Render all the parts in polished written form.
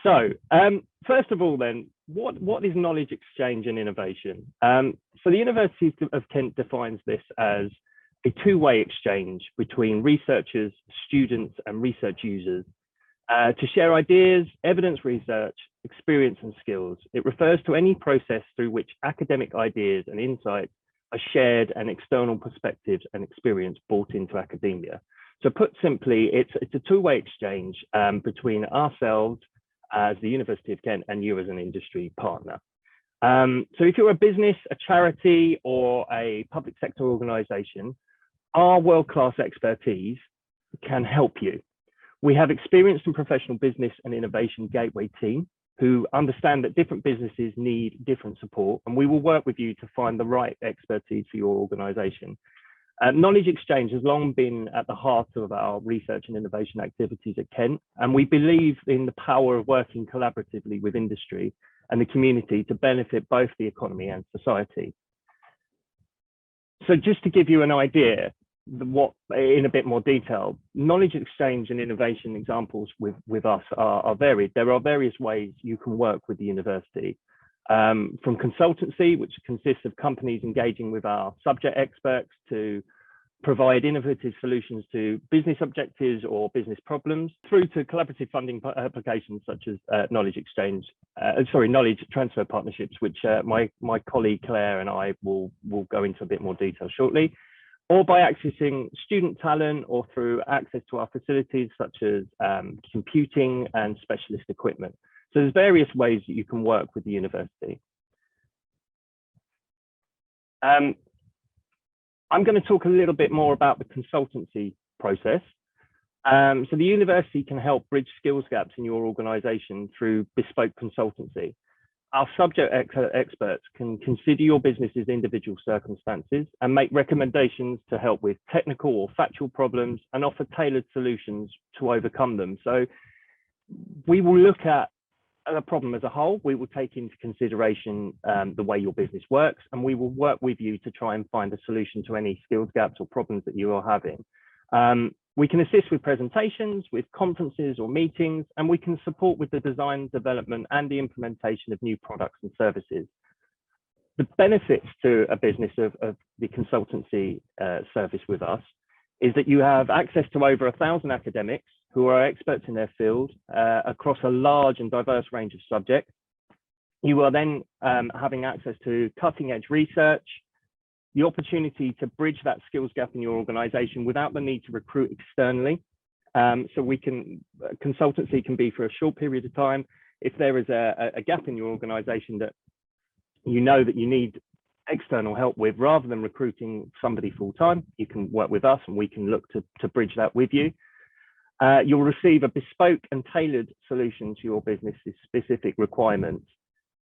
So, first of all, then, what is knowledge exchange and innovation? So the University of Kent defines this as a two-way exchange between researchers, students, and research users to share ideas, evidence research, experience, and skills. It refers to any process through which academic ideas and insights are shared and external perspectives and experience brought into academia. So put simply, it's a two-way exchange between ourselves as the University of Kent and you as an industry partner. So if you're a business, a charity, or a public sector organization, our world-class expertise can help you. We have experienced and professional business and innovation gateway team who understand that different businesses need different support, and we will work with you to find the right expertise for your organization. Knowledge exchange has long been at the heart of our research and innovation activities at Kent, and we believe in the power of working collaboratively with industry and the community to benefit both the economy and society. So just to give you an idea, what in a bit more detail, knowledge exchange and innovation examples with us are varied. There are various ways you can work with the university, from consultancy, which consists of companies engaging with our subject experts to provide innovative solutions to business objectives or business problems, through to collaborative funding applications such as knowledge transfer partnerships, which my colleague Claire and I will go into a bit more detail shortly, or by accessing student talent or through access to our facilities such as computing and specialist equipment. So there's various ways that you can work with the university. I'm going to talk a little bit more about the consultancy process. So the university can help bridge skills gaps in your organization through bespoke consultancy. Our subject experts can consider your business's individual circumstances and make recommendations to help with technical or factual problems and offer tailored solutions to overcome them. So we will look at a problem as a whole. We will take into consideration the way your business works, and we will work with you to try and find a solution to any skills gaps or problems that you are having. We can assist with presentations, with conferences or meetings, and we can support with the design, development, and the implementation of new products and services. The benefits to a business of the consultancy service with us is that you have access to over 1,000 academics who are experts in their field across a large and diverse range of subjects. You are then having access to cutting-edge research, the opportunity to bridge that skills gap in your organization without the need to recruit externally. So consultancy can be for a short period of time. If there is a gap in your organization that you know that you need external help with, rather than recruiting somebody full-time, you can work with us and we can look to bridge that with you. You'll receive a bespoke and tailored solution to your business's specific requirements.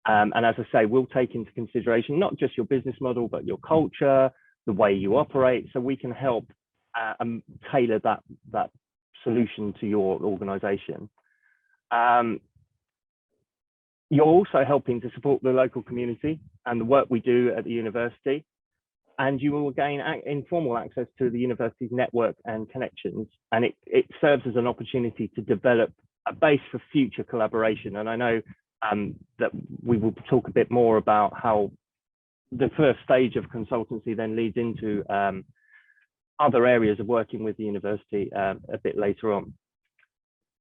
And as I say, we'll take into consideration not just your business model, but your culture, the way you operate, so we can help tailor that solution to your organization. You're also helping to support the local community and the work we do at the university. And you will gain informal access to the university's network and connections. And it serves as an opportunity to develop a base for future collaboration. And I know that we will talk a bit more about how the first stage of consultancy then leads into other areas of working with the university a bit later on.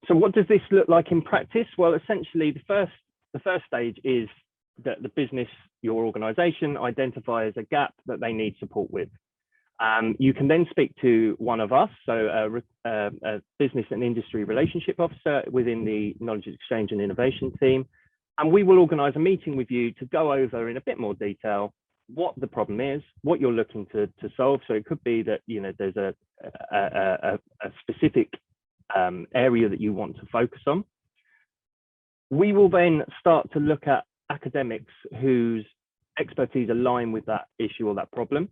So what does this look like in practice? Well, essentially the first stage is that the business, your organization, identifies a gap that they need support with. You can then speak to one of us, so a business and industry relationship officer within the knowledge exchange and innovation team, and we will organize a meeting with you to go over in a bit more detail what the problem is, what you're looking to solve. So it could be that there's a specific area that you want to focus on. We will then start to look at academics whose expertise align with that issue or that problem,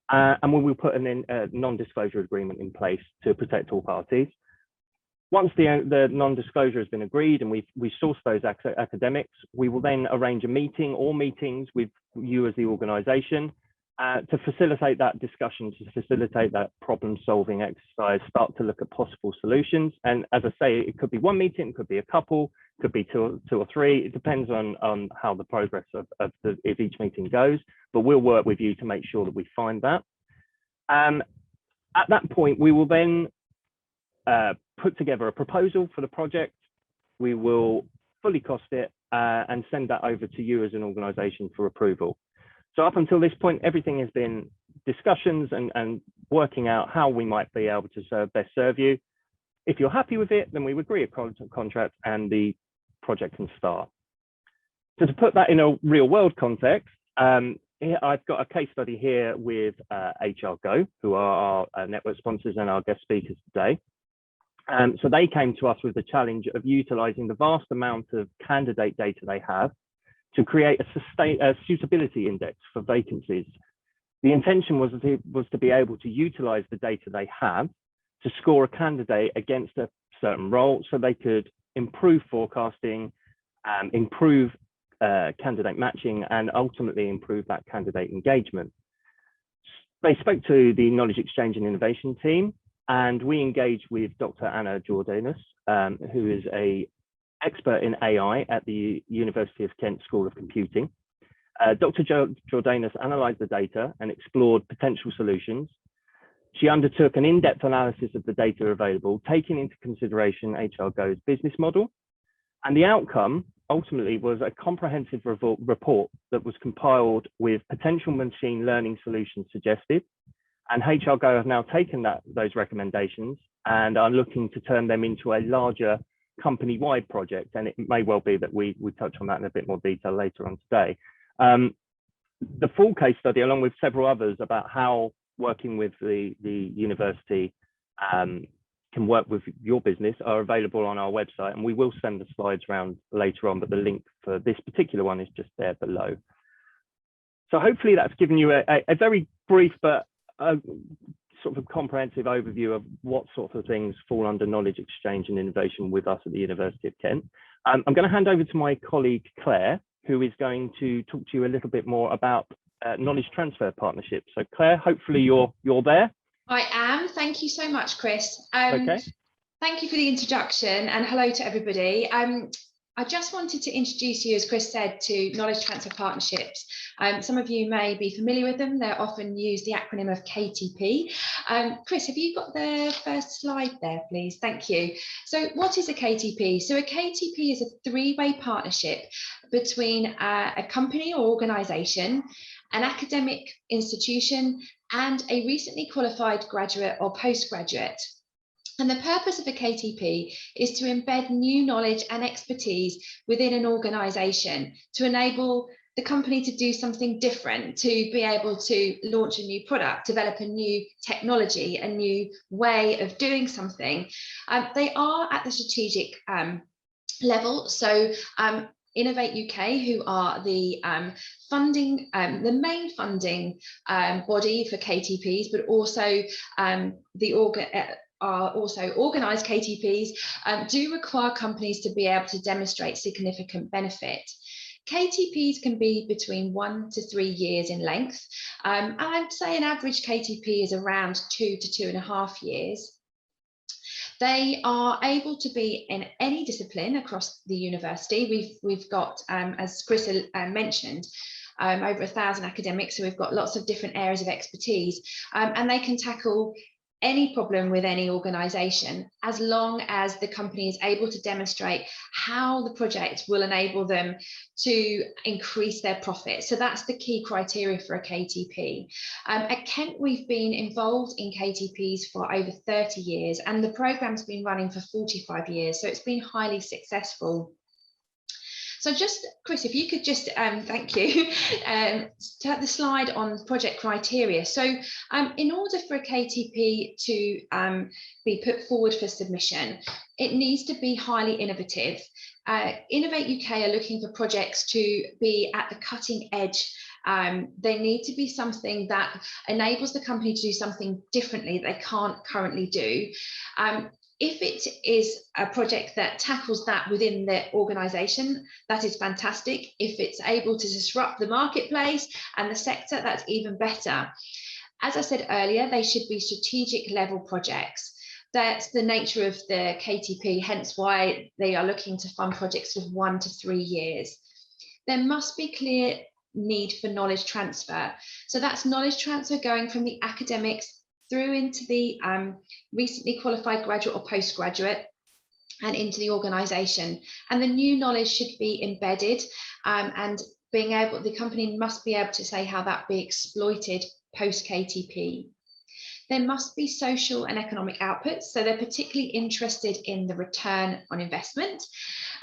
and we will put a non-disclosure agreement in place to protect all parties. Once the non-disclosure has been agreed and we source those academics, we will then arrange a meeting or meetings with you as the organization to facilitate that discussion, to facilitate that problem-solving exercise, start to look at possible solutions. And as I say, it could be one meeting, it could be a couple, it could be two or three. It depends on how the progress of each meeting goes. But we'll work with you to make sure that we find that. At that point, we will then put together a proposal for the project. We will fully cost it and send that over to you as an organisation for approval. So up until this point, everything has been discussions and working out how we might be able to best serve you. If you're happy with it, then we agree a contract and the project can start. So to put that in a real world context, here I've got a case study here with HRGO, who are our network sponsors and our guest speakers today. So they came to us with the challenge of utilising the vast amount of candidate data they have to create a suitability index for vacancies. The intention was to be able to utilise the data they have to score a candidate against a certain role, so they could improve forecasting, improve candidate matching, and ultimately improve that candidate engagement. They spoke to the Knowledge Exchange and Innovation team, and we engaged with Dr. Anna Jordanus, who is an expert in AI at the University of Kent School of Computing. Dr. Jordanus analysed the data and explored potential solutions. She undertook an in-depth analysis of the data available, taking into consideration HRGO's business model. And the outcome ultimately was a comprehensive report that was compiled with potential machine learning solutions suggested. And HRGO have now taken those recommendations and are looking to turn them into a larger company-wide project. And it may well be that we touch on that in a bit more detail later on today. The full case study, along with several others about how working with the university can work with your business, are available on our website, and we will send the slides around later on, but the link for this particular one is just there below. So hopefully that's given you a very brief but sort of comprehensive overview of what sort of things fall under knowledge exchange and innovation with us at the University of Kent. I'm going to hand over to my colleague Claire, who is going to talk to you a little bit more about knowledge transfer partnerships. So Claire, hopefully you're there. I am. Thank you so much, Chris. Okay. Thank you for the introduction, and hello to everybody. I just wanted to introduce you, as Chris said, to knowledge transfer partnerships. Some of you may be familiar with them. They're often used the acronym of KTP. Chris, have you got the first slide there, please? Thank you. So what is a KTP? So a KTP is a three-way partnership between a company or organisation, an academic institution, and a recently qualified graduate or postgraduate. And the purpose of a KTP is to embed new knowledge and expertise within an organisation to enable the company to do something different, to be able to launch a new product, develop a new technology, a new way of doing something. They are at the strategic level. So Innovate UK, who are the funding, the main funding body for KTPs, but also also organised KTPs, do require companies to be able to demonstrate significant benefit. KTPs can be between 1 to 3 years in length. I'd say an average KTP is around 2 to 2.5 years. They are able to be in any discipline across the university. We've got, as Chris mentioned, over 1,000 academics, so we've got lots of different areas of expertise, and they can tackle any problem with any organisation, as long as the company is able to demonstrate how the project will enable them to increase their profit. So that's the key criteria for a KTP. At Kent, we've been involved in KTPs for over 30 years, and the programme's been running for 45 years, so it's been highly successful. So just, Chris, if you could just, thank you, start the slide on project criteria. So in order for a KTP to be put forward for submission, it needs to be highly innovative. Innovate UK are looking for projects to be at the cutting edge They need to be something that enables the company to do something differently they can't currently do. If it is a project that tackles that within the organisation, that is fantastic. If it's able to disrupt the marketplace and the sector, that's even better. As I said earlier, they should be strategic level projects. That's the nature of the KTP, hence why they are looking to fund projects of 1 to 3 years. There must be clear need for knowledge transfer. So that's knowledge transfer going from the academics through into the recently qualified graduate or postgraduate and into the organisation. And the new knowledge should be embedded, and the company must be able to say how that be exploited post KTP. There must be social and economic outputs. So they're particularly interested in the return on investment,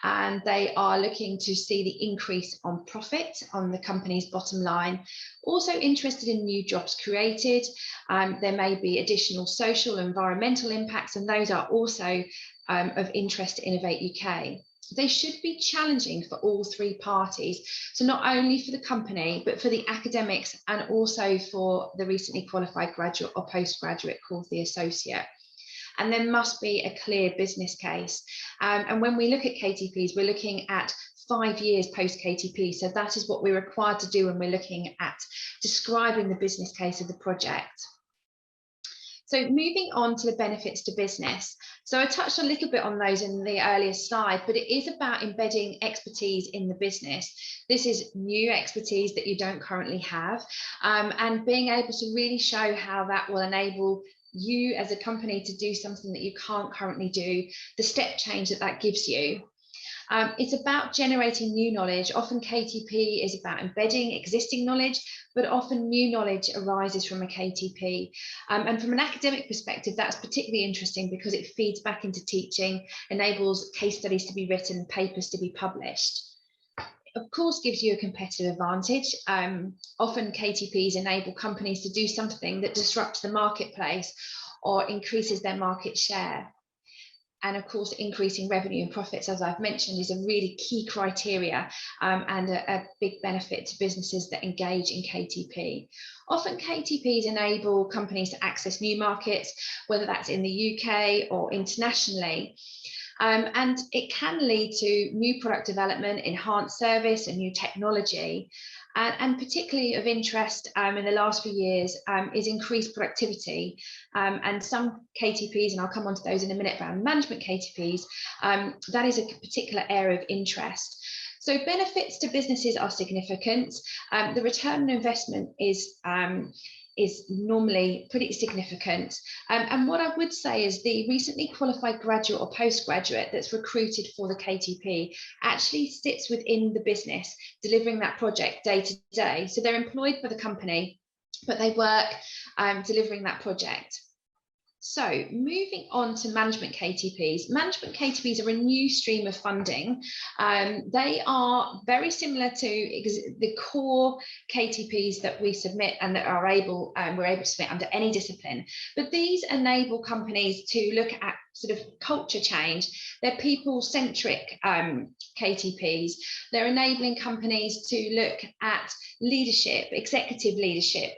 and they are looking to see the increase on profit on the company's bottom line. Also interested in new jobs created. There may be additional social and environmental impacts, and those are also of interest to Innovate UK. They should be challenging for all three parties. So not only for the company, but for the academics and also for the recently qualified graduate or postgraduate called the associate. And there must be a clear business case. And when we look at KTPs, we're looking at 5 years post KTP. So that is what we're required to do when we're looking at describing the business case of the project. So moving on to the benefits to business. So I touched a little bit on those in the earlier slide, but it is about embedding expertise in the business. This is new expertise that you don't currently have, and being able to really show how that will enable you as a company to do something that you can't currently do, the step change that that gives you. It's about generating new knowledge. Often KTP is about embedding existing knowledge, but often new knowledge arises from a KTP. And from an academic perspective, that's particularly interesting because it feeds back into teaching, enables case studies to be written, papers to be published. Of course, gives you a competitive advantage. Often KTPs enable companies to do something that disrupts the marketplace or increases their market share. And of course, increasing revenue and profits, as I've mentioned, is a really key criteria and a big benefit to businesses that engage in KTP. Often KTPs enable companies to access new markets, whether that's in the UK or internationally. And it can lead to new product development, enhanced service and new technology. And particularly of interest in the last few years is increased productivity. And some KTPs, and I'll come on to those in a minute, around management KTPs, that is a particular area of interest. So benefits to businesses are significant. The return on investment is normally pretty significant. And what I would say is the recently qualified graduate or postgraduate that's recruited for the KTP actually sits within the business, delivering that project day to day. So they're employed by the company, but they work delivering that project. So moving on to management KTPs. Management KTPs are a new stream of funding. They are very similar to the core KTPs that we submit and that are we're able to submit under any discipline. But these enable companies to look at sort of culture change. They're people-centric KTPs. They're enabling companies to look at leadership, executive leadership,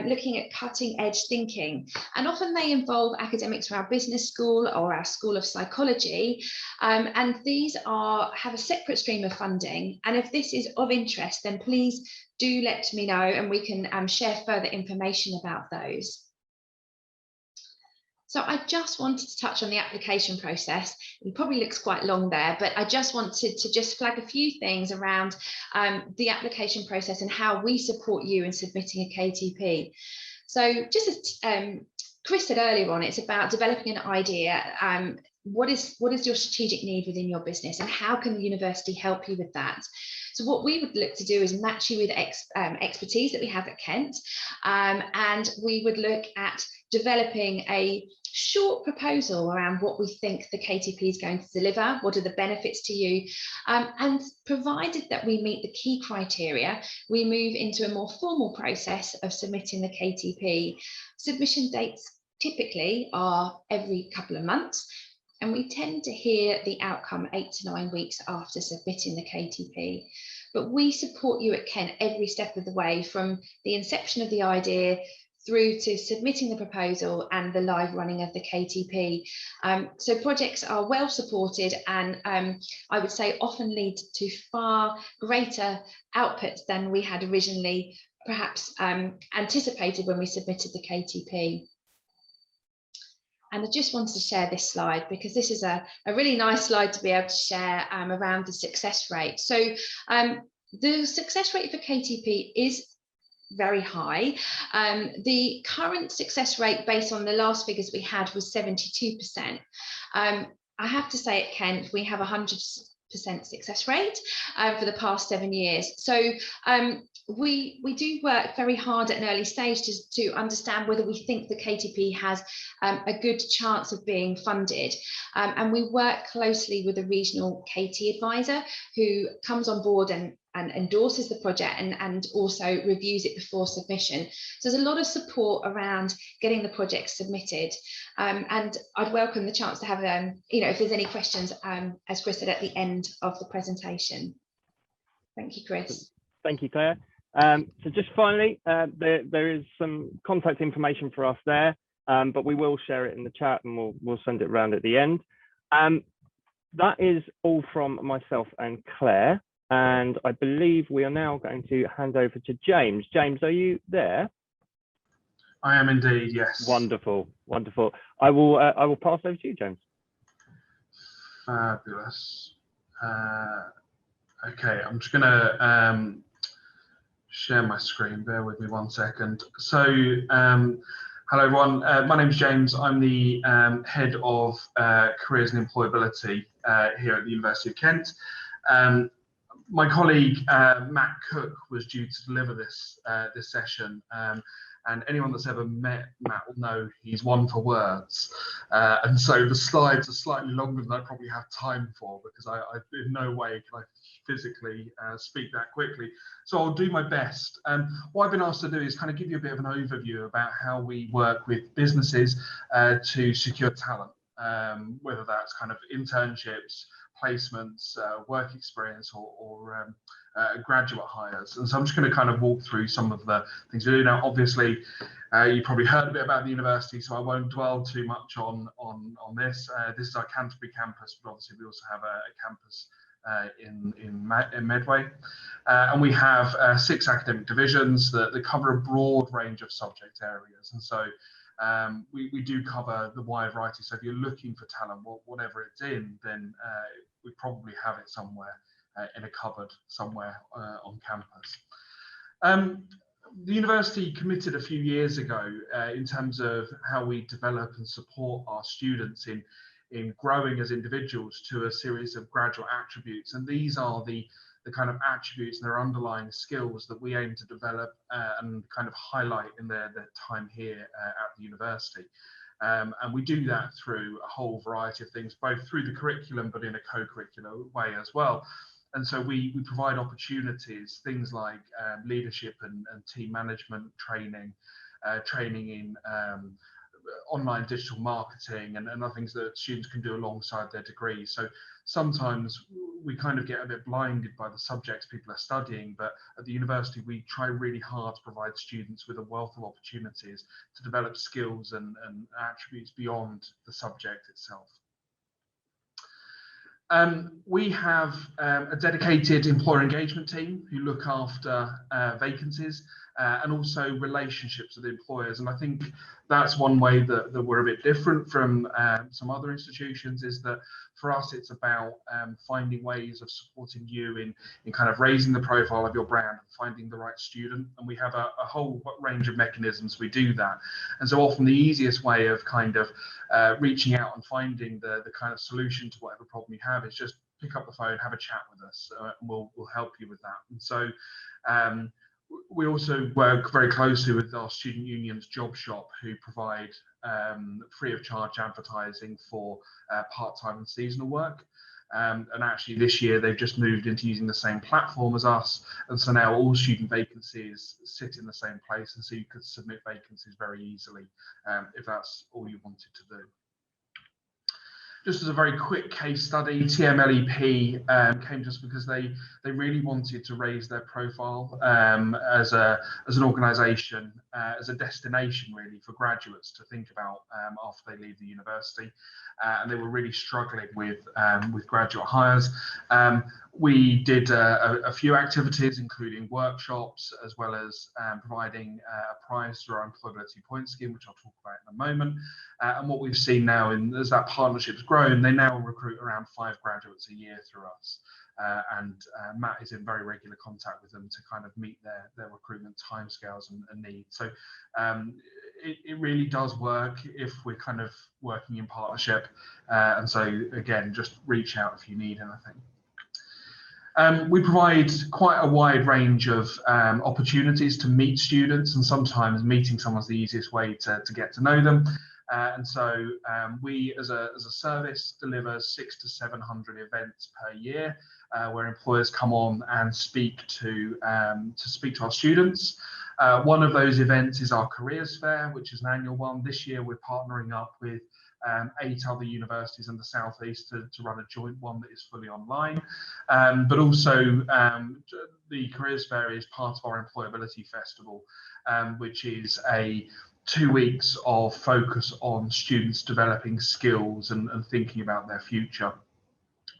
looking at cutting-edge thinking. And often they involve academics from our business school or our School of Psychology. And these have a separate stream of funding. And if this is of interest, then please do let me know and we can share further information about those. So I just wanted to touch on the application process. It probably looks quite long there, but I just wanted to just flag a few things around the application process and how we support you in submitting a KTP. So just as Chris said earlier on, it's about developing an idea. What is your strategic need within your business and how can the university help you with that? So what we would look to do is match you with expertise that we have at Kent, and we would look at developing a short proposal around what we think the KTP is going to deliver, what are the benefits to you, and provided that we meet the key criteria, we move into a more formal process of submitting the KTP. Submission dates typically are every couple of months, and we tend to hear the outcome 8 to 9 weeks after submitting the KTP. but we support you at Kent every step of the way, from the inception of the idea through to submitting the proposal and the live running of the KTP. So projects are well supported, and I would say often lead to far greater outputs than we had originally perhaps anticipated when we submitted the KTP. And I just wanted to share this slide because this is a really nice slide to be able to share around the success rate. So the success rate for KTP is very high. The current success rate based on the last figures we had was 72%. I have to say at Kent, we have 100% success rate for the past 7 years. So we do work very hard at an early stage to understand whether we think the KTP has a good chance of being funded. And we work closely with a regional KT advisor who comes on board and endorses the project and also reviews it before submission. So there's a lot of support around getting the project submitted. And I'd welcome the chance to have, if there's any questions, as Chris said, at the end of the presentation. Thank you, Chris. Thank you, Claire. So just finally, there is some contact information for us there, but we will share it in the chat and we'll send it around at the end. That is all from myself and Claire. And I believe we are now going to hand over to James. James, are you there? I am indeed, yes. Wonderful, wonderful. I will pass over to you, James. Fabulous. Okay, I'm just gonna share my screen. Bear with me 1 second. So, hello everyone. My name's James. I'm the head of Careers and Employability here at the University of Kent. My colleague Matt Cook was due to deliver this session, and anyone that's ever met Matt will know he's one for words, and so the slides are slightly longer than I probably have time for, because I in no way can I physically speak that quickly. So I'll do my best. What I've been asked to do is kind of give you a bit of an overview about how we work with businesses to secure talent, whether that's kind of internships, placements, work experience, or graduate hires. And so I'm just going to kind of walk through some of the things we do. Now, obviously, you probably heard a bit about the university, so I won't dwell too much on this. This is our Canterbury campus, but obviously we also have a campus in Medway. And we have 6 academic divisions that cover a broad range of subject areas. And so we do cover the wide variety. So if you're looking for talent, whatever it's in, then we probably have it somewhere in a cupboard somewhere on campus. The university committed a few years ago in terms of how we develop and support our students in growing as individuals to a series of graduate attributes. And these are the kind of attributes and their underlying skills that we aim to develop and kind of highlight in their time here at the university. And we do that through a whole variety of things, both through the curriculum, but in a co-curricular way as well. And so we provide opportunities, things like leadership and team management training, training in online digital marketing and other things that students can do alongside their degree. So sometimes we kind of get a bit blinded by the subjects people are studying, but at the university we try really hard to provide students with a wealth of opportunities to develop skills and attributes beyond the subject itself. We have a dedicated employer engagement team who look after vacancies and also relationships with employers. And I think that's one way that we're a bit different from some other institutions, is that for us it's about finding ways of supporting you in kind of raising the profile of your brand and finding the right student. And we have a whole range of mechanisms we do that. And so often the easiest way of kind of reaching out and finding the kind of solution to whatever problem you have is just pick up the phone, have a chat with us, and we'll help you with that. And so we also work very closely with our student union's job shop, who provide free of charge advertising for part-time and seasonal work. And actually this year they've just moved into using the same platform as us, and so now all student vacancies sit in the same place, and so you could submit vacancies very easily if that's all you wanted to do. Just as a very quick case study, TMLEP came to us because they really wanted to raise their profile as an organisation, as a destination really for graduates to think about after they leave the university, and they were really struggling with graduate hires. We did a few activities, including workshops, as well as providing a prize through our employability point scheme, which I'll talk about in a moment. And what we've seen now, as that partnership's grown, they now recruit around 5 graduates a year through us. And Matt is in very regular contact with them to kind of meet their recruitment timescales and needs. So it really does work if we're kind of working in partnership. And so again, just reach out if you need anything. We provide quite a wide range of opportunities to meet students, and sometimes meeting someone's the easiest way to get to know them. And so we, as a service, deliver 600 to 700 events per year, where employers come on and speak to our students. One of those events is our Careers Fair, which is an annual one. This year, we're partnering up with 8 other universities in the southeast to run a joint one that is fully online. But also the Careers Fair is part of our Employability Festival, which is 2 weeks of focus on students developing skills and thinking about their future.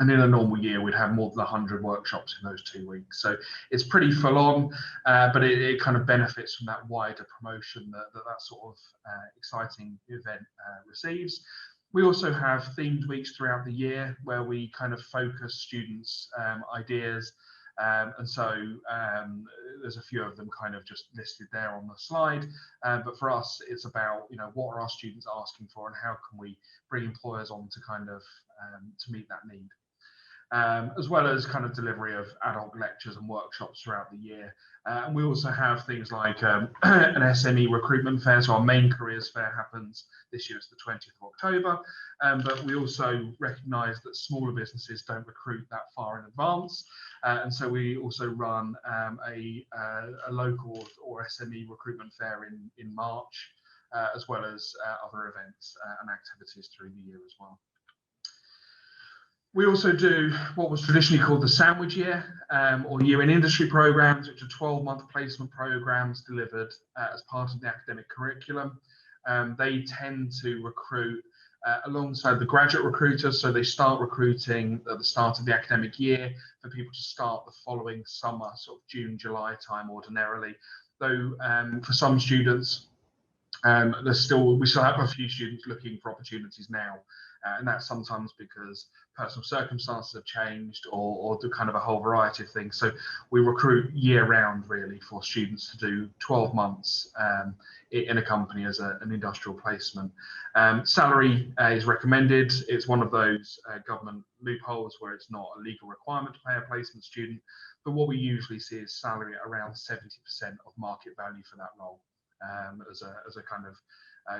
And in a normal year, we'd have more than 100 workshops in those 2 weeks. So it's pretty full on, but it kind of benefits from that wider promotion that sort of exciting event receives. We also have themed weeks throughout the year where we kind of focus students' ideas. And so there's a few of them kind of just listed there on the slide. But for us, it's about, what are our students asking for and how can we bring employers on to kind of to meet that need. As well as kind of delivery of adult lectures and workshops throughout the year. And we also have things like an SME recruitment fair. So our main careers fair happens this year, it's the 20th of October. But we also recognise that smaller businesses don't recruit that far in advance. And so we also run a local or SME recruitment fair in March, as well as other events and activities through the year as well. We also do what was traditionally called the sandwich year, or year in industry programs, which are 12-month placement programs delivered as part of the academic curriculum. They tend to recruit alongside the graduate recruiters, so they start recruiting at the start of the academic year for people to start the following summer, sort of June, July time ordinarily. Though for some students, we still have a few students looking for opportunities now. And that's sometimes because personal circumstances have changed or do kind of a whole variety of things. So we recruit year round really for students to do 12 months in a company as an industrial placement. Salary is recommended. It's one of those government loopholes where it's not a legal requirement to pay a placement student. But what we usually see is salary at around 70% of market value for that role, as a kind of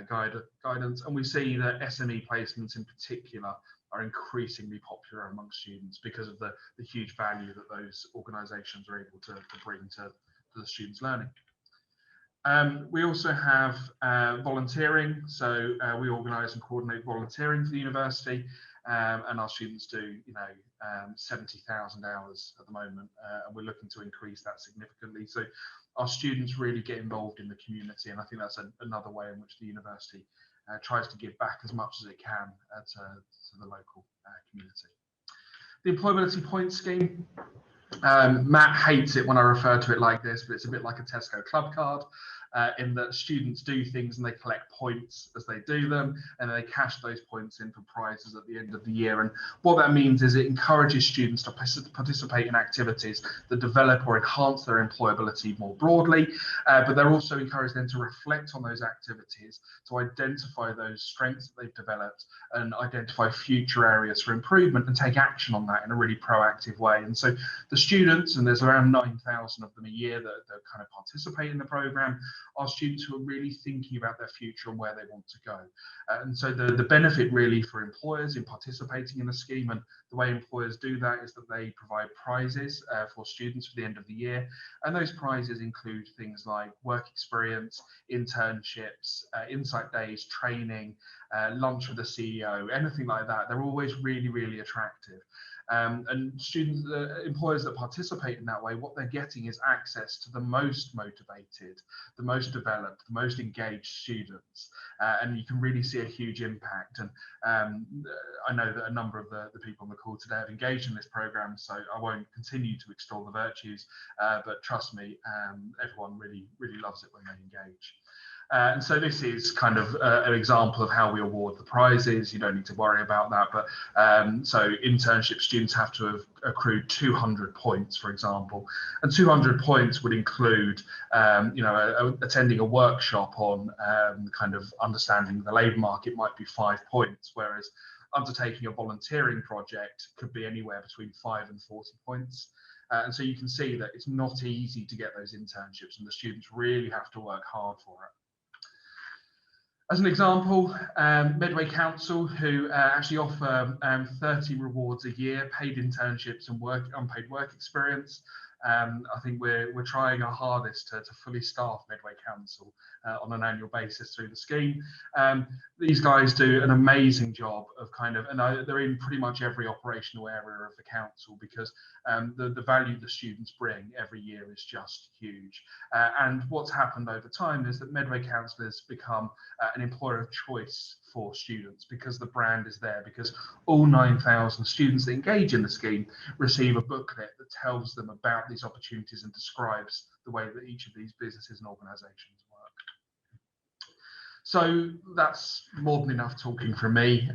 guidance. And we see that SME placements in particular are increasingly popular among students because of the huge value that those organisations are able to bring to the students' learning. We also have volunteering, so we organise and coordinate volunteering for the university, and our students do 70,000 hours at the moment, and we're looking to increase that significantly. So our students really get involved in the community, and I think that's another way in which the university tries to give back as much as it can to the local community. The Employability Points Scheme. Matt hates it when I refer to it like this, but it's a bit like a Tesco club card, in that students do things and they collect points as they do them, and they cash those points in for prizes at the end of the year. And what that means is it encourages students to participate in activities that develop or enhance their employability more broadly, but they're also encouraged then to reflect on those activities, to identify those strengths that they've developed and identify future areas for improvement and take action on that in a really proactive way. And so the students, and there's around 9,000 of them a year that kind of participate in the programme, are students who are really thinking about their future and where they want to go. And so the benefit really for employers in participating in the scheme, and the way employers do that is that they provide prizes for students for the end of the year. And those prizes include things like work experience, internships, insight days, training, lunch with the CEO, anything like that. They're always really, really attractive. And students, employers that participate in that way, what they're getting is access to the most motivated, the most developed, the most engaged students. And you can really see a huge impact. And I know that a number of the people on the call today have engaged in this program, so I won't continue to extol the virtues, but trust me, everyone really, really loves it when they engage. And so this is kind of an example of how we award the prizes. You don't need to worry about that, but so internship students have to have accrued 200 points, for example, and 200 points would include, attending a workshop on kind of understanding the labour market might be 5 points, whereas undertaking a volunteering project could be anywhere between 5 and 40 points. And so you can see that it's not easy to get those internships, and the students really have to work hard for it. As an example, Medway Council, who actually offer 30 rewards a year, paid internships and unpaid work experience. I think we're trying our hardest to fully staff Medway Council on an annual basis through the scheme. These guys do an amazing job of and they're in pretty much every operational area of the council, because the value the students bring every year is just huge. And what's happened over time is that Medway Council has become an employer of choice for students, because the brand is there, because all 9,000 students that engage in the scheme receive a booklet that tells them about these opportunities and describes the way that each of these businesses and organisations work. So that's more than enough talking from me.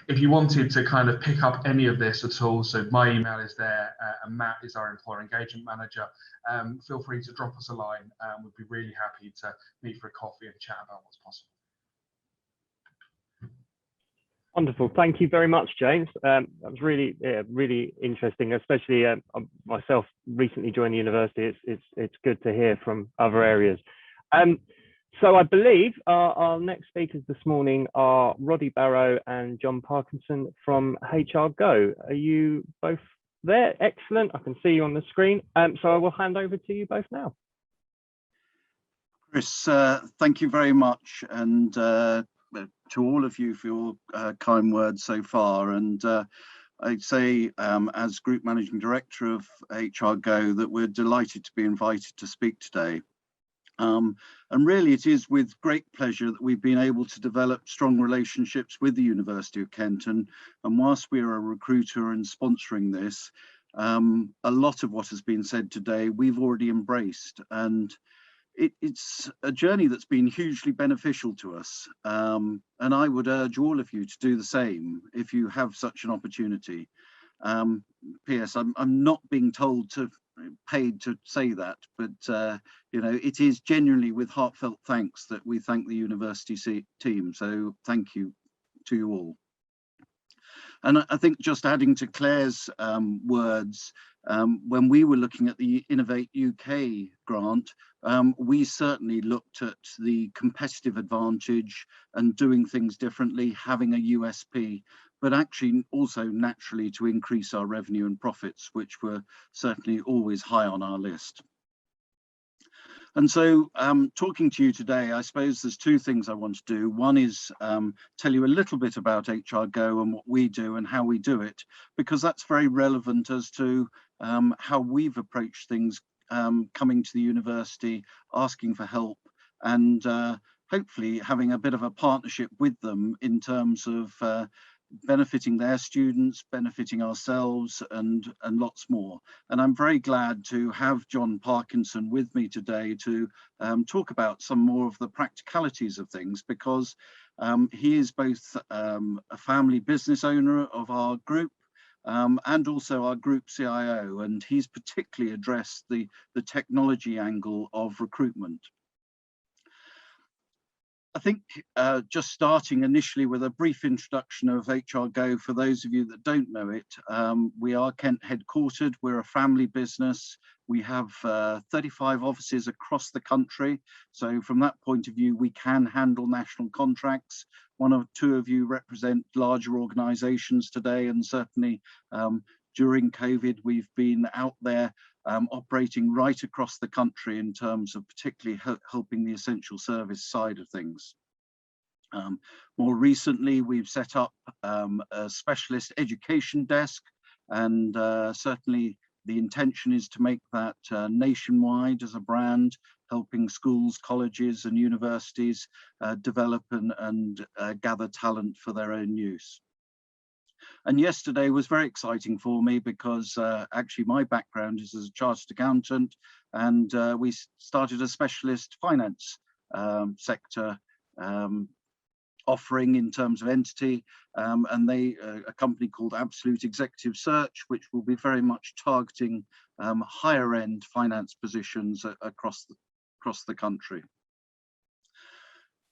If you wanted to kind of pick up any of this at all, so my email is there, and Matt is our employer engagement manager. Feel free to drop us a line. We'd be really happy to meet for a coffee and chat about what's possible. Wonderful. Thank you very much, James. That was really, really interesting, especially myself recently joined the university. It's good to hear from other areas. So I believe our next speakers this morning are Roddy Barrow and John Parkinson from HRGO. Are you both there? Excellent. I can see you on the screen. So I will hand over to you both now. Chris, thank you very much, and to all of you for your kind words so far. And I'd say, as Group Managing Director of HRGO, that we're delighted to be invited to speak today. And really it is with great pleasure that we've been able to develop strong relationships with the University of Kent. And whilst we are a recruiter and sponsoring this, a lot of what has been said today we've already embraced. And it's a journey that's been hugely beneficial to us, and I would urge all of you to do the same if you have such an opportunity. P.S. I'm not being paid to say that, but it is genuinely with heartfelt thanks that we thank the university team. So thank you to you all. And I think just adding to Claire's words, when we were looking at the Innovate UK grant, we certainly looked at the competitive advantage and doing things differently, having a USP, but actually also naturally to increase our revenue and profits, which were certainly always high on our list. And so talking to you today, I suppose there's two things I want to do. One is tell you a little bit about HRGO and what we do and how we do it, because that's very relevant as to how we've approached things coming to the university, asking for help, and hopefully having a bit of a partnership with them in terms of benefiting their students, benefiting ourselves, and lots more. And I'm very glad to have John Parkinson with me today to talk about some more of the practicalities of things, because he is both a family business owner of our group and also our group CIO, and he's particularly addressed the technology angle of recruitment. I think just starting initially with a brief introduction of HRGO for those of you that don't know it, we are Kent headquartered, we're a family business. We have 35 offices across the country. So from that point of view, we can handle national contracts. One or two of you represent larger organizations today, and certainly during COVID, we've been out there operating right across the country in terms of particularly helping the essential service side of things. More recently, we've set up a specialist education desk, and certainly the intention is to make that nationwide as a brand, helping schools, colleges and universities develop and gather talent for their own use. And yesterday was very exciting for me because actually my background is as a chartered accountant, and we started a specialist finance sector offering in terms of entity, and a company called Absolute Executive Search, which will be very much targeting higher end finance positions across the country.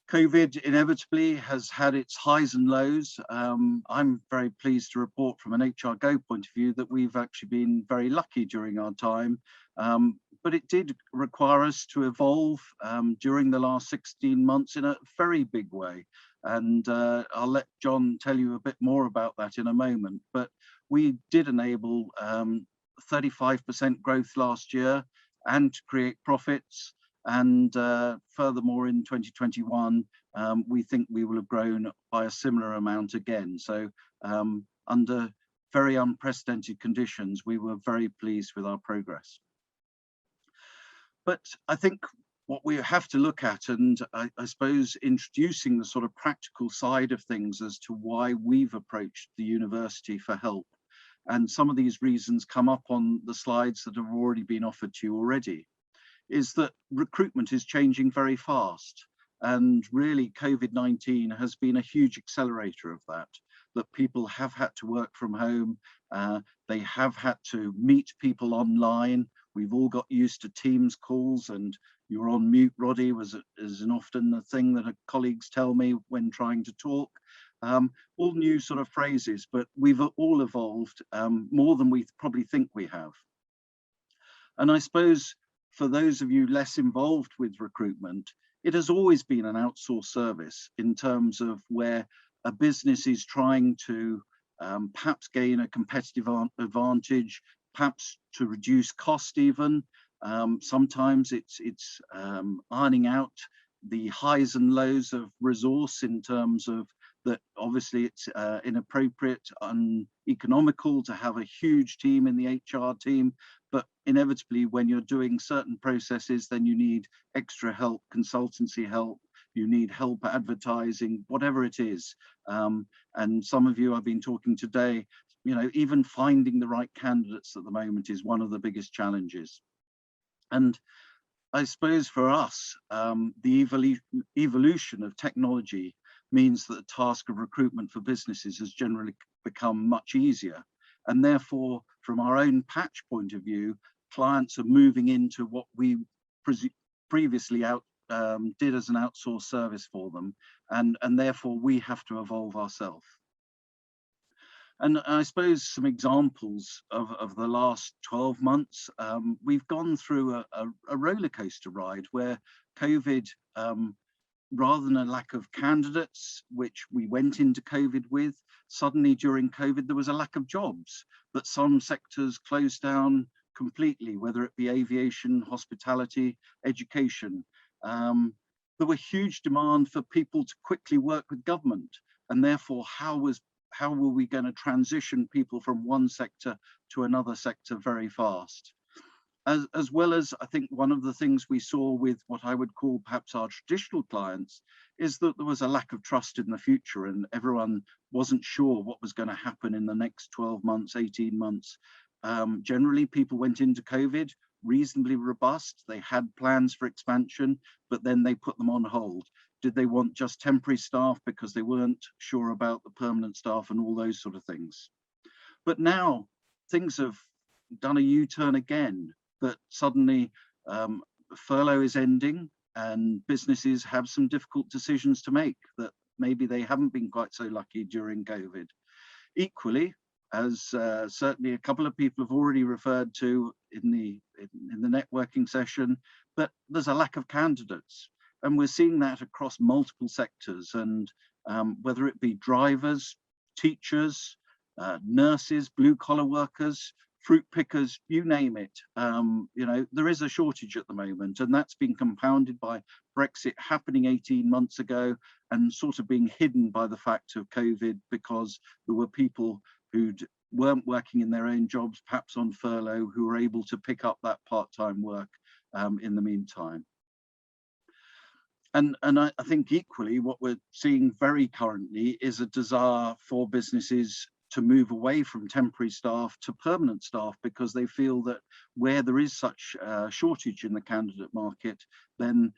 COVID inevitably has had its highs and lows. I'm very pleased to report from an HRGO point of view that we've actually been very lucky during our time, but it did require us to evolve during the last 16 months in a very big way. And I'll let John tell you a bit more about that in a moment, but we did enable 35% growth last year and to create profits. And furthermore, in 2021, we think we will have grown by a similar amount again. So under very unprecedented conditions, we were very pleased with our progress. But I think what we have to look at, and I suppose introducing the sort of practical side of things as to why we've approached the university for help. And some of these reasons come up on the slides that have already been offered to you already, is that recruitment is changing very fast. And really COVID-19 has been a huge accelerator of that people have had to work from home. They have had to meet people online. We've all got used to Teams calls, and you're on mute, Roddy, isn't often the thing that colleagues tell me when trying to talk. All new sort of phrases, but we've all evolved more than we probably think we have. And I suppose for those of you less involved with recruitment, it has always been an outsourced service in terms of where a business is trying to perhaps gain a competitive advantage, perhaps to reduce cost even. Sometimes it's ironing out the highs and lows of resource in terms of that obviously it's inappropriate, uneconomical to have a huge team in the HR team, but inevitably when you're doing certain processes, then you need extra help, consultancy help, you need help advertising, whatever it is. And some of you I've been talking today, you know, even finding the right candidates at the moment is one of the biggest challenges. And I suppose for us, the evolution of technology means that the task of recruitment for businesses has generally become much easier. And therefore, from our own patch point of view, clients are moving into what we previously did as an outsourced service for them. And therefore, we have to evolve ourselves. And I suppose some examples of the last 12 months, we've gone through a roller coaster ride where COVID, rather than a lack of candidates, which we went into COVID with, suddenly during COVID, there was a lack of jobs, that some sectors closed down completely, whether it be aviation, hospitality, education. There were huge demand for people to quickly work with government, and therefore how were we going to transition people from one sector to another sector very fast? As well as, I think one of the things we saw with what I would call perhaps our traditional clients is that there was a lack of trust in the future, and everyone wasn't sure what was going to happen in the next 12 months, 18 months. Generally, people went into COVID reasonably robust. They had plans for expansion, but then they put them on hold. Did they want just temporary staff because they weren't sure about the permanent staff and all those sort of things? But now things have done a U-turn again, that suddenly furlough is ending and businesses have some difficult decisions to make that maybe they haven't been quite so lucky during COVID. Equally, as certainly a couple of people have already referred to in the networking session, that there's a lack of candidates. And we're seeing that across multiple sectors, and whether it be drivers, teachers, nurses, blue-collar workers, fruit pickers, you name it. You know, there is a shortage at the moment, and that's been compounded by Brexit happening 18 months ago, and sort of being hidden by the fact of COVID, because there were people who weren't working in their own jobs, perhaps on furlough, who were able to pick up that part-time work in the meantime. And I think equally what we're seeing very currently is a desire for businesses to move away from temporary staff to permanent staff, because they feel that where there is such a shortage in the candidate market, then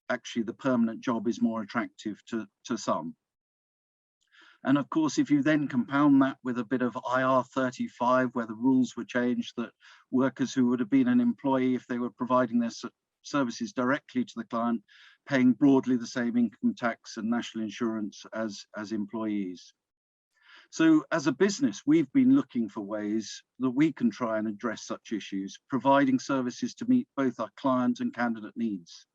actually the permanent job is more attractive to some. And of course, if you then compound that with a bit of IR35, where the rules were changed, that workers who would have been an employee, if they were providing their services directly to the client, paying broadly the same income tax and national insurance as employees. So as a business, we've been looking for ways that we can try and address such issues, providing services to meet both our client and candidate needs.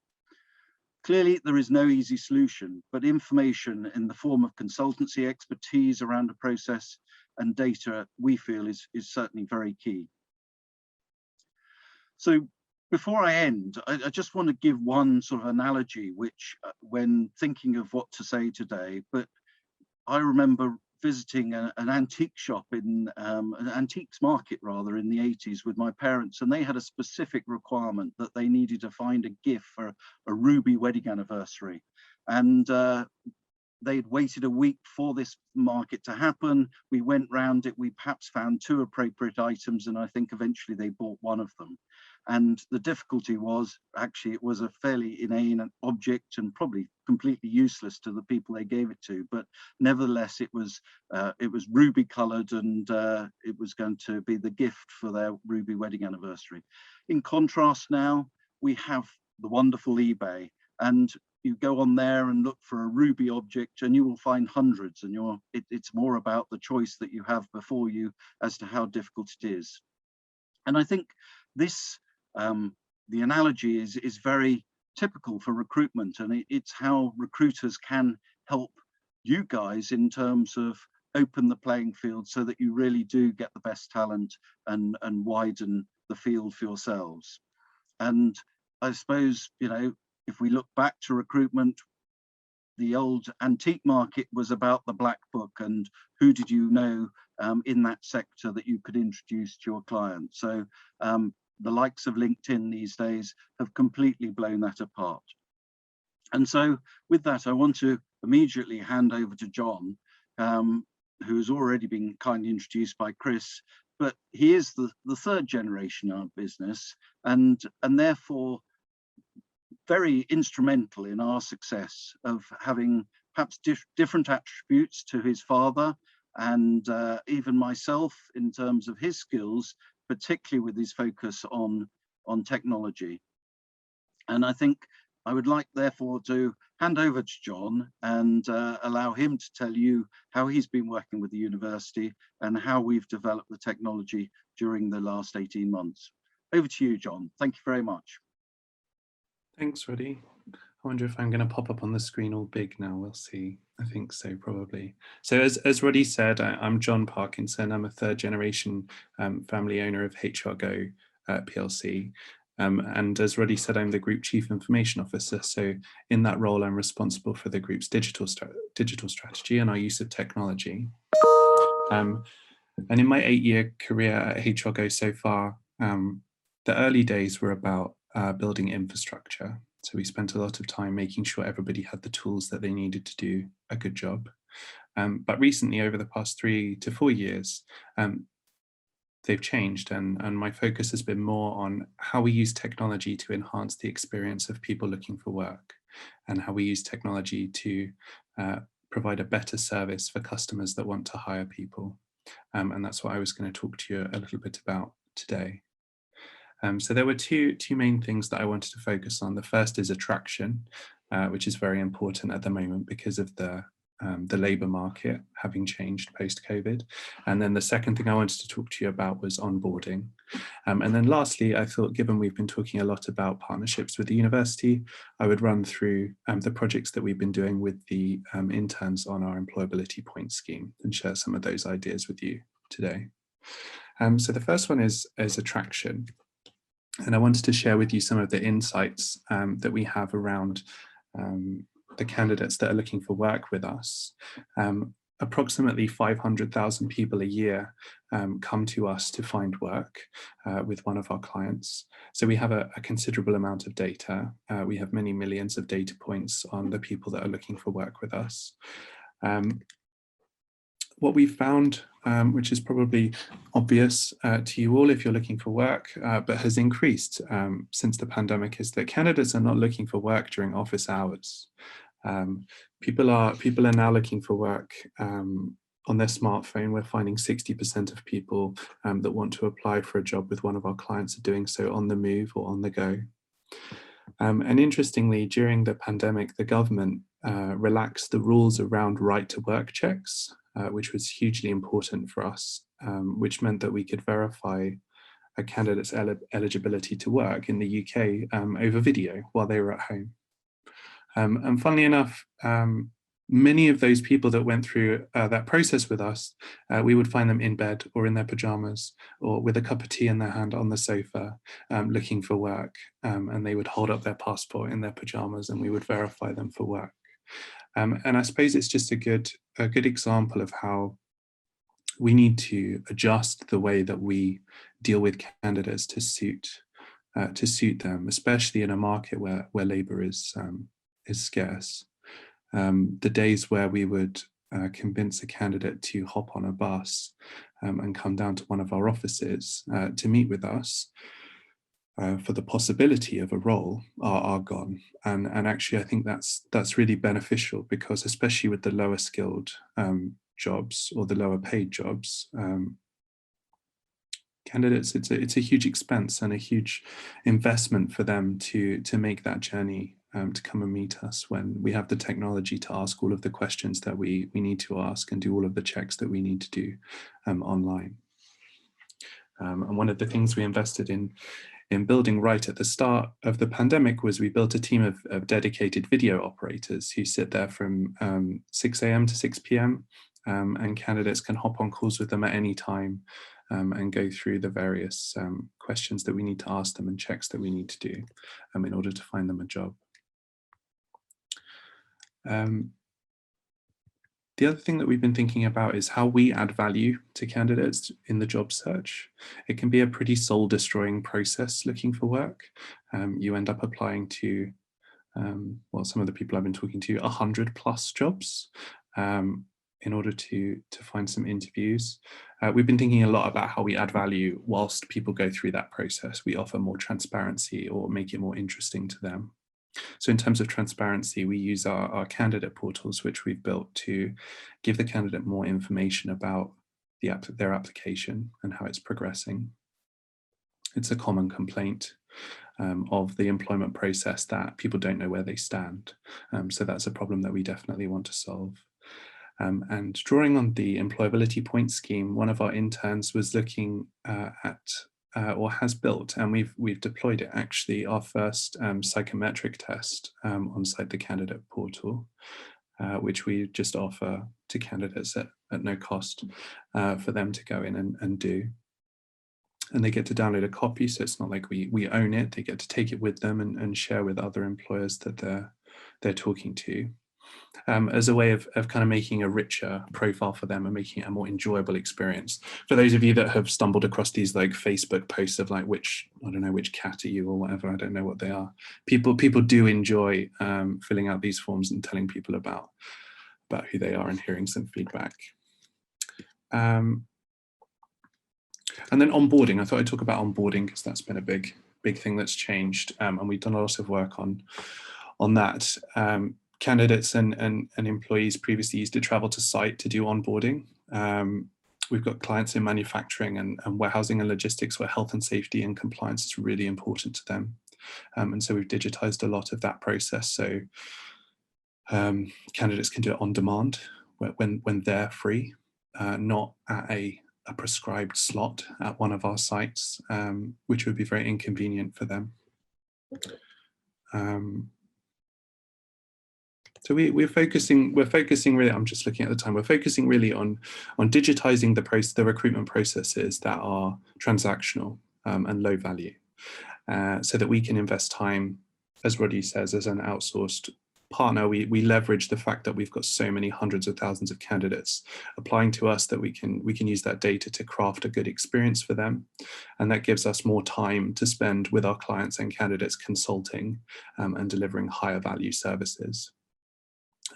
Clearly, there is no easy solution, but information in the form of consultancy expertise around a process and data, we feel is certainly very key. So before I end, I just want to give one sort of analogy, which when thinking of what to say today, but I remember visiting an antique shop in an antiques market rather in the 80s with my parents, and they had a specific requirement that they needed to find a gift for a ruby wedding anniversary, and they'd waited a week for this market to happen. We went round it, we perhaps found 2 appropriate items, and I think eventually they bought one of them. And the difficulty was, actually, it was a fairly inane object and probably completely useless to the people they gave it to. But nevertheless, it was ruby coloured, and it was going to be the gift for their ruby wedding anniversary. In contrast, now we have the wonderful eBay, and you go on there and look for a ruby object, and you will find hundreds. And it's more about the choice that you have before you as to how difficult it is. And I think this. The analogy is very typical for recruitment, and it's how recruiters can help you guys in terms of open the playing field so that you really do get the best talent and widen the field for yourselves. And I suppose, you know, if we look back to recruitment, the old antique market was about the black book and who did you know in that sector that you could introduce to your clients. So the likes of LinkedIn these days have completely blown that apart. And so with that, I want to immediately hand over to John, who has already been kindly introduced by Chris, but he is the 3rd generation of our business, and therefore very instrumental in our success of having perhaps different attributes to his father and even myself in terms of his skills, particularly with his focus on technology. And I think I would like, therefore, to hand over to John and allow him to tell you how he's been working with the university and how we've developed the technology during the last 18 months. Over to you, John. Thank you very much. Thanks, Roddy. I wonder if I'm going to pop up on the screen all big now. We'll see. I think so, probably. So as Roddy said, I'm John Parkinson. I'm a 3rd generation family owner of HRGO PLC. And as Roddy said, I'm the Group Chief Information Officer. So in that role, I'm responsible for the group's digital strategy and our use of technology. And in my 8-year career at HRGO so far, the early days were about building infrastructure. So we spent a lot of time making sure everybody had the tools that they needed to do a good job. But recently, over the past 3 to 4 years, they've changed, and my focus has been more on how we use technology to enhance the experience of people looking for work, and how we use technology to provide a better service for customers that want to hire people. And that's what I was going to talk to you a little bit about today. So there were two main things that I wanted to focus on. The first is attraction, which is very important at the moment because of the labour market having changed post-COVID. And then the second thing I wanted to talk to you about was onboarding. And then lastly, I thought, given we've been talking a lot about partnerships with the university, I would run through the projects that we've been doing with the interns on our employability points scheme and share some of those ideas with you today. So the first one is attraction. And I wanted to share with you some of the insights that we have around the candidates that are looking for work with us, approximately 500,000 people a year come to us to find work with one of our clients. So we have a considerable amount of data. We have many millions of data points on the people that are looking for work with us. What we found, which is probably obvious to you all if you're looking for work, but has increased since the pandemic, is that candidates are not looking for work during office hours. People are now looking for work on their smartphone. We're finding 60% of people that want to apply for a job with one of our clients are doing so on the move or on the go. And interestingly, during the pandemic, the government relaxed the rules around right to work checks, which was hugely important for us, which meant that we could verify a candidate's eligibility to work in the UK over video while they were at home. And funnily enough, many of those people that went through that process with us, we would find them in bed or in their pajamas or with a cup of tea in their hand on the sofa looking for work, and they would hold up their passport in their pajamas and we would verify them for work. And I suppose it's just a good example of how we need to adjust the way that we deal with candidates to suit them, especially in a market where labour is scarce. The days where we would convince a candidate to hop on a bus and come down to one of our offices to meet with us for the possibility of a role are gone. And actually, I think that's really beneficial, because especially with the lower skilled jobs or the lower paid jobs, candidates, it's a huge expense and a huge investment for them to make that journey to come and meet us, when we have the technology to ask all of the questions that we need to ask and do all of the checks that we need to do online. And one of the things we invested in building right at the start of the pandemic was we built a team of dedicated video operators who sit there from 6 a.m. to 6 p.m. And candidates can hop on calls with them at any time and go through the various questions that we need to ask them and checks that we need to do in order to find them a job. The other thing that we've been thinking about is how we add value to candidates in the job search. It can be a pretty soul-destroying process looking for work. You end up applying to, well, some of the people I've been talking to, 100+ jobs in order to find some interviews. We've been thinking a lot about how we add value whilst people go through that process. We offer more transparency or make it more interesting to them. So in terms of transparency, we use our candidate portals, which we've built to give the candidate more information about their application and how it's progressing. It's a common complaint of the employment process that people don't know where they stand. So that's a problem that we definitely want to solve. And drawing on the employability point scheme, one of our interns was looking at or has built, and we've deployed it actually, our first psychometric test on the candidate portal, which we just offer to candidates at no cost for them to go in and do. And they get to download a copy, so it's not like we own it. They get to take it with them and share with other employers that they're talking to. As a way of kind of making a richer profile for them and making it a more enjoyable experience. For those of you that have stumbled across these like Facebook posts of like which cat are you or whatever, I don't know what they are. People do enjoy filling out these forms and telling people about who they are and hearing some feedback. And then onboarding. I thought I'd talk about onboarding because that's been a big thing that's changed, and we've done a lot of work on that. Candidates and employees previously used to travel to site to do onboarding. We've got clients in manufacturing and warehousing and logistics where health and safety and compliance is really important to them. And so we've digitized a lot of that process. So candidates can do it on demand when they're free, not at a prescribed slot at one of our sites, which would be very inconvenient for them. So we're focusing really, I'm just looking at the time, we're focusing really on digitizing the recruitment processes that are transactional and low value, so that we can invest time, as Roddy says, as an outsourced partner, we leverage the fact that we've got so many hundreds of thousands of candidates applying to us that we can use that data to craft a good experience for them. And that gives us more time to spend with our clients and candidates consulting and delivering higher value services.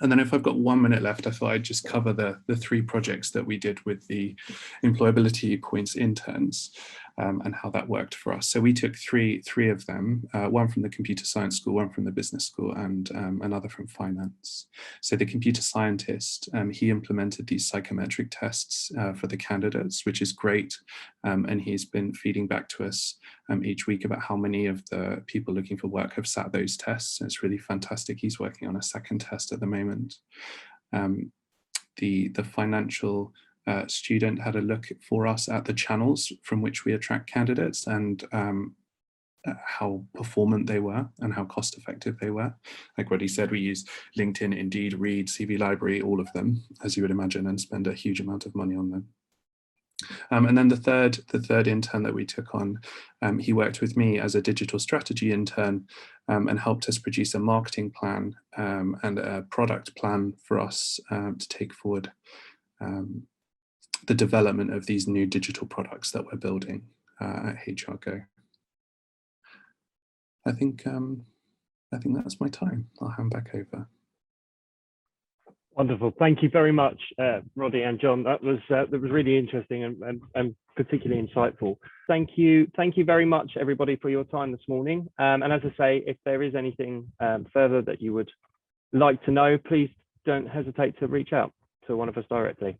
And then if I've got 1 minute left, I thought I'd just cover the 3 projects that we did with the Employability Points interns and how that worked for us. So we took three of them, one from the computer science school, one from the business school, and another from finance. So the computer scientist, he implemented these psychometric tests for the candidates, which is great. And he's been feeding back to us each week about how many of the people looking for work have sat those tests. It's really fantastic. He's working on a second test at the moment. The financial student had a look for us at the channels from which we attract candidates and how performant they were and how cost effective they were. Like Roddy said, we use LinkedIn, Indeed, Reed, CV Library, all of them, as you would imagine, and spend a huge amount of money on them. And then the third intern that we took on, he worked with me as a digital strategy intern and helped us produce a marketing plan and a product plan for us to take forward the development of these new digital products that we're building at HRGO. I think that's my time. I'll hand back over. Wonderful. Thank you very much, Roddy and John. That was really interesting and particularly insightful. Thank you very much, everybody, for your time this morning. And as I say, if there is anything further that you would like to know, please don't hesitate to reach out to one of us directly.